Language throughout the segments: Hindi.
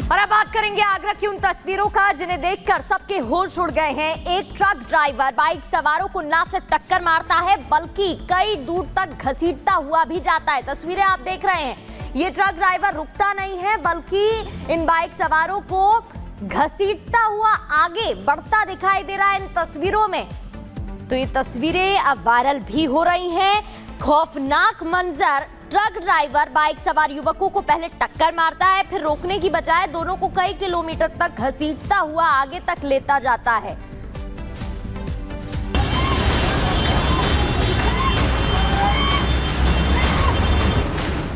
और अब बात करेंगे आगरा की उन तस्वीरों का जिन्हें देखकर सबके होश उड़ गए हैं। एक ट्रक ड्राइवर बाइक सवारों को ना सिर्फ टक्कर मारता है बल्कि कई दूर तक घसीटता हुआ भी जाता है। तस्वीरें आप देख रहे हैं, ये ट्रक ड्राइवर रुकता नहीं है बल्कि इन बाइक सवारों को घसीटता हुआ आगे बढ़ता दिखाई दे रहा है इन तस्वीरों में। तो ये तस्वीरें अब वायरल भी हो रही हैं। खौफनाक मंजर, ट्रक ड्राइवर बाइक सवार युवकों को पहले टक्कर मारता है, फिर रोकने की बजाय दोनों को कई किलोमीटर तक घसीटता हुआ आगे तक लेता जाता है।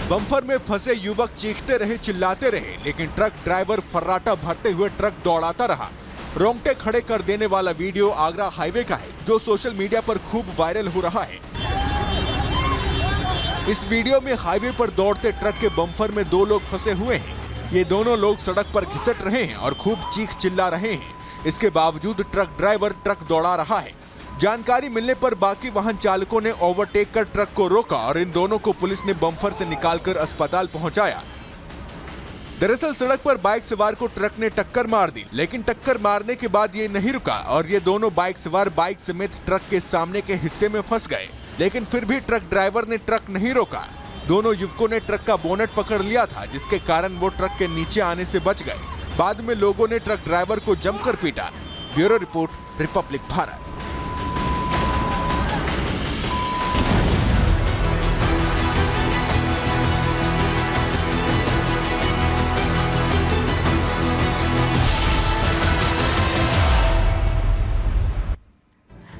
बम्पर में फंसे युवक चीखते रहे, चिल्लाते रहे, लेकिन ट्रक ड्राइवर फर्राटा भरते हुए ट्रक दौड़ाता रहा। रोंगटे खड़े कर देने वाला वीडियो आगरा हाईवे का है, जो सोशल मीडिया पर खूब वायरल हो रहा है। इस वीडियो में हाईवे पर दौड़ते ट्रक के बम्पर में दो लोग फंसे हुए हैं। ये दोनों लोग सड़क पर घिसट रहे हैं और खूब चीख चिल्ला रहे हैं। इसके बावजूद ट्रक ड्राइवर ट्रक दौड़ा रहा है। जानकारी मिलने पर बाकी वाहन चालकों ने ओवरटेक कर ट्रक को रोका और इन दोनों को पुलिस ने बम्पर से निकालकर अस्पताल पहुंचाया। दरअसल सड़क पर बाइक सवार को ट्रक ने टक्कर मार दी, लेकिन टक्कर मारने के बाद ये नहीं रुका और ये दोनों बाइक सवार बाइक समेत ट्रक के सामने के हिस्से में फंस गए। लेकिन फिर भी ट्रक ड्राइवर ने ट्रक नहीं रोका। दोनों युवकों ने ट्रक का बोनट पकड़ लिया था, जिसके कारण वो ट्रक के नीचे आने से बच गए। बाद में लोगों ने ट्रक ड्राइवर को जमकर पीटा। Bureau report, Republic Bharat.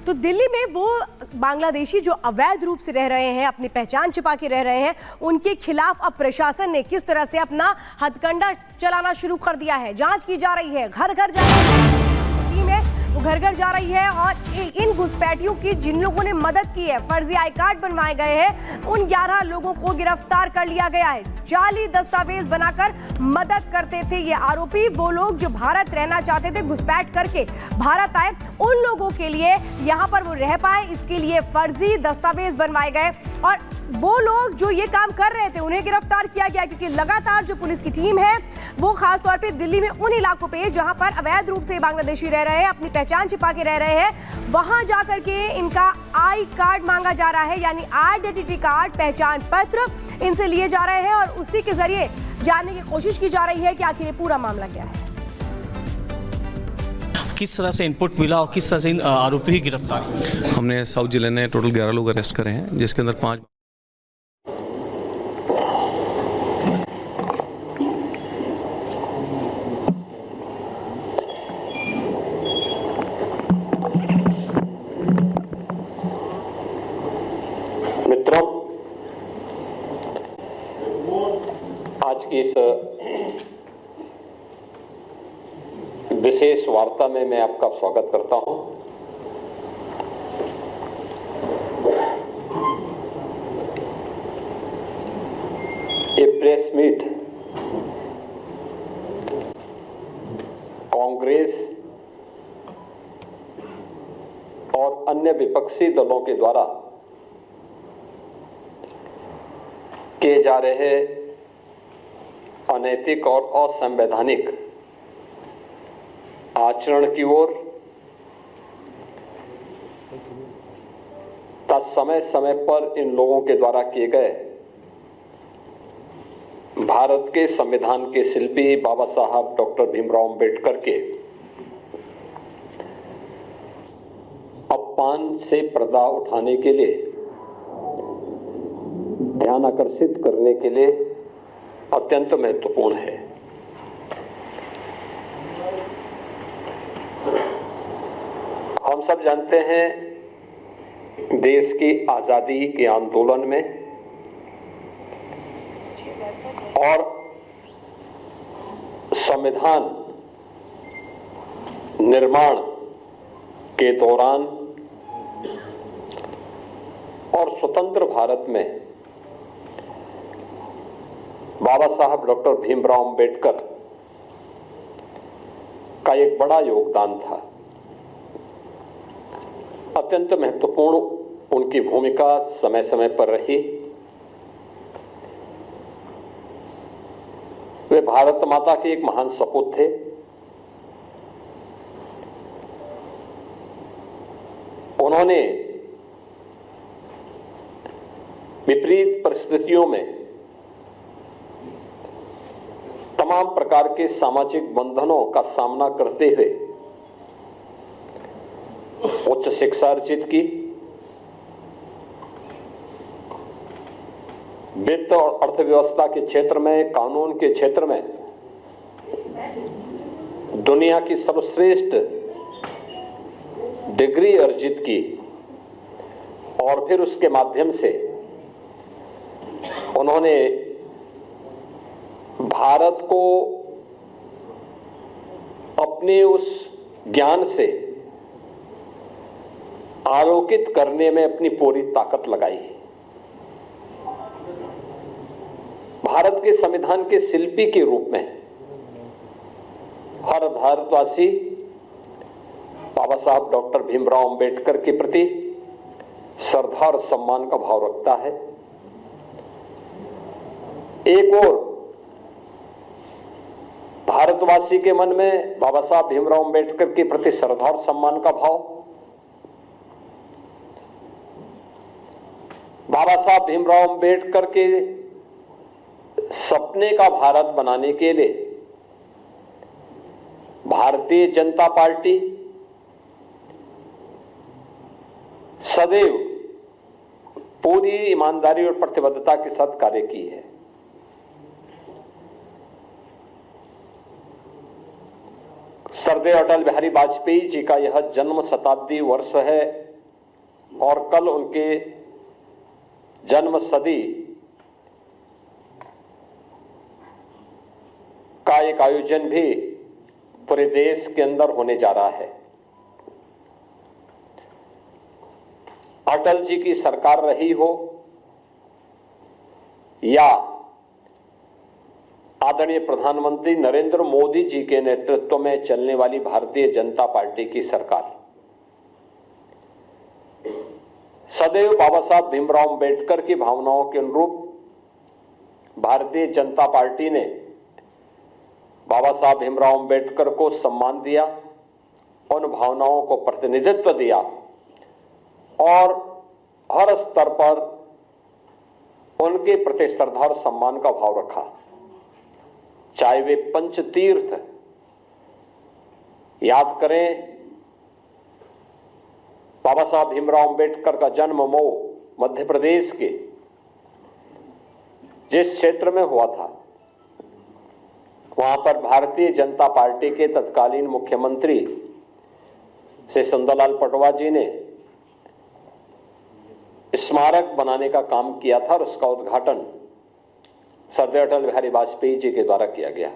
तो दिल्ली में वो बांग्लादेशी जो अवैध रूप से रह रहे हैं, अपनी पहचान छिपा के रह रहे हैं, उनके खिलाफ अब प्रशासन ने किस तरह से अपना हथकंडा चलाना शुरू कर दिया है। जांच की जा रही है, घर घर जा रही है टीम है, वो घर घर जा रही है और इन घुसपैठियों की जिन लोगों ने मदद की है, फर्जी आई कार्ड बनवाए गए हैं, उन 11 लोगों को गिरफ्तार कर लिया गया है। जाली दस्तावेज बनाकर मदद करते थे ये आरोपी। वो लोग जो भारत रहना चाहते थे, घुसपैठ करके भारत आए, उन लोगों के लिए यहाँ पर वो रह पाए, इसके लिए फर्जी दस्तावेज बनवाए गए और वो लोग जो ये काम कर रहे थे उन्हें गिरफ्तार किया गया। क्योंकि लगातार जो पुलिस की टीम है वो खास तौर पे दिल्ली में उन इलाकों पे जहां पर अवैध रूप से बांग्लादेशी रह रहे हैं, अपनी पहचान छिपा के रह रहे हैं, वहां जाकर के इनका आई कार्ड मांगा जा रहा है, यानी आइडेंटिटी कार्ड, पहचान पत्र इनसे लिए जा रहे हैं और उसी के जरिए जानने की कोशिश की जा रही है कि आखिर ये पूरा मामला क्या है। किस तरह से इनपुट मिला और किस तरह से इन आरोपी की गिरफ्तारी? हमने साउथ जिले ने टोटल 11 लोग अरेस्ट करे हैं, जिसके अंदर 5 मित्रों, आज की इस विशेष वार्ता में मैं आपका स्वागत करता हूं। ये प्रेस मीट कांग्रेस और अन्य विपक्षी दलों के द्वारा किए जा रहे अनैतिक और असंवैधानिक आचरण की ओर समय समय पर इन लोगों के द्वारा किए गए भारत के संविधान के शिल्पी बाबा साहब डॉक्टर भीमराव अंबेडकर के अपमान से पर्दा उठाने के लिए, ध्यान आकर्षित करने के लिए अत्यंत महत्वपूर्ण है। हम सब जानते हैं, देश की आजादी के आंदोलन में और संविधान निर्माण के दौरान और स्वतंत्र भारत में बाबा साहब डॉक्टर भीमराव अंबेडकर का एक बड़ा योगदान था। अत्यंत महत्वपूर्ण उनकी भूमिका समय समय पर रही। वे वे भारत माता के एक महान सपूत थे। उन्होंने विपरीत परिस्थितियों में तमाम प्रकार के सामाजिक बंधनों का सामना करते हुए उच्च शिक्षा अर्जित की, वित्त और अर्थव्यवस्था के क्षेत्र में, कानून के क्षेत्र में दुनिया की सर्वश्रेष्ठ डिग्री अर्जित की और फिर उसके माध्यम से उन्होंने भारत को अपने उस ज्ञान से आलोकित करने में अपनी पूरी ताकत लगाई। भारत के संविधान के शिल्पी के रूप में हर भारतवासी बाबा साहब डॉक्टर भीमराव अंबेडकर के प्रति श्रद्धा और सम्मान का भाव रखता है। एक और भारतवासी के मन में बाबा साहब भीमराव अंबेडकर के प्रति श्रद्धा और सम्मान का भाव, बाबा साहब भीमराव अंबेडकर के सपने का भारत बनाने के लिए भारतीय जनता पार्टी सदैव पूरी ईमानदारी और प्रतिबद्धता के साथ कार्य की है। सरदेव अटल बिहारी वाजपेयी जी का यह जन्म शताब्दी वर्ष है और कल उनके जन्म सदी का एक आयोजन भी पूरे देश के अंदर होने जा रहा है। अटल जी की सरकार रही हो या आदरणीय प्रधानमंत्री नरेंद्र मोदी जी के नेतृत्व में चलने वाली भारतीय जनता पार्टी की सरकार, सदैव बाबा साहब भीमराव अंबेडकर की भावनाओं के अनुरूप भारतीय जनता पार्टी ने बाबा साहब भीमराव अंबेडकर को सम्मान दिया, उन भावनाओं को प्रतिनिधित्व दिया और हर स्तर पर उनके प्रति श्रद्धा और सम्मान का भाव रखा। चाहे वे पंचतीर्थ याद करें, बाबा साहब भीमराव अंबेडकर का जन्म मऊ मध्य प्रदेश के जिस क्षेत्र में हुआ था, वहां पर भारतीय जनता पार्टी के तत्कालीन मुख्यमंत्री श्री सुंदरलाल पटवा जी ने स्मारक बनाने का काम किया था और उसका उद्घाटन सरदेव अटल बिहारी वाजपेयी जी के द्वारा किया गया।